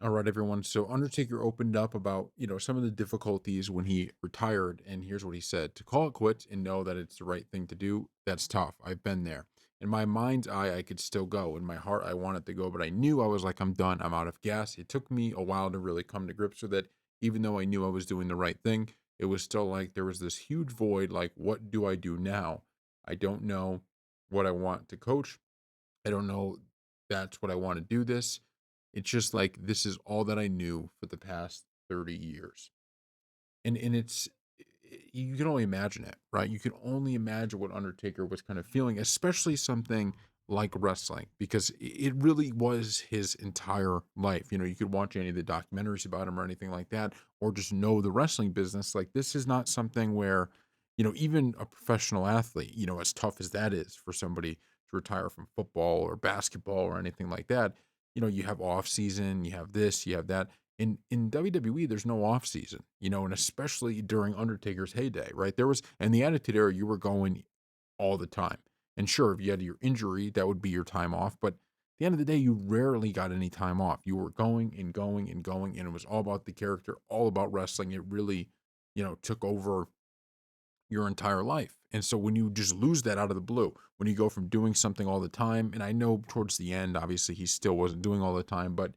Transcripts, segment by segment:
All right, everyone. So Undertaker opened up about, some of the difficulties when he retired, and here's what he said: to call it quits and know that it's the right thing to do, that's tough. I've been there. In my mind's eye, I could still go. In my heart, I wanted to go, but I knew I was like, I'm done. I'm out of gas. It took me a while to really come to grips with it. Even though I knew I was doing the right thing, it was still like there was this huge void. Like, what do I do now? I don't know what I want to coach. I don't know that's what I want to do this. It's just like this is all that I knew for the past 30 years. And it's you can only imagine it, right? You can only imagine what Undertaker was kind of feeling, especially something like wrestling, because it really was his entire life. You could watch any of the documentaries about him or anything like that, or just know the wrestling business. Like this is not something where, even a professional athlete, as tough as that is for somebody to retire from football or basketball or anything like that, you have off season, you have this, you have that in WWE, there's no off season, and especially during Undertaker's heyday, right? There was in the Attitude Era, you were going all the time. And sure, if you had your injury, that would be your time off. But at the end of the day, you rarely got any time off. You were going and going and going, and it was all about the character, all about wrestling. It really, took over your entire life. And so when you just lose that out of the blue, when you go from doing something all the time, and I know towards the end, obviously he still wasn't doing all the time, but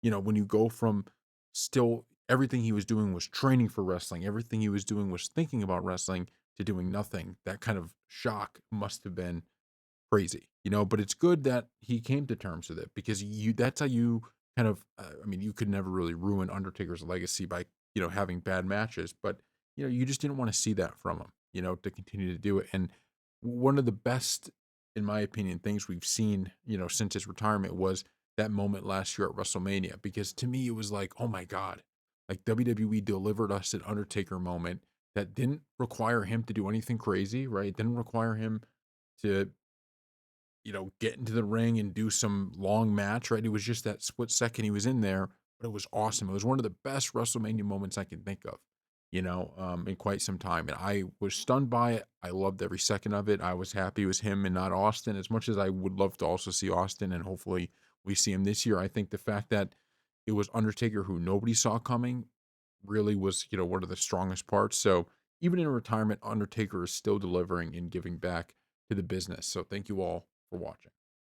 when you go from still everything he was doing was training for wrestling, everything he was doing was thinking about wrestling to doing nothing, that kind of shock must have been crazy, but it's good that he came to terms with it because that's how you kind of I mean, you could never really ruin Undertaker's legacy by, having bad matches, but you just didn't want to see that from him, to continue to do it. And one of the best, in my opinion, things we've seen, since his retirement was that moment last year at WrestleMania, because to me it was like, oh my God, like WWE delivered us an Undertaker moment that didn't require him to do anything crazy, right? Didn't require him to get into the ring and do some long match, right? It was just that split second he was in there, but it was awesome. It was one of the best WrestleMania moments I can think of, in quite some time. And I was stunned by it. I loved every second of it. I was happy it was him and not Austin, as much as I would love to also see Austin and hopefully we see him this year. I think the fact that it was Undertaker who nobody saw coming really was, one of the strongest parts. So even in retirement, Undertaker is still delivering and giving back to the business. So thank you all for watching.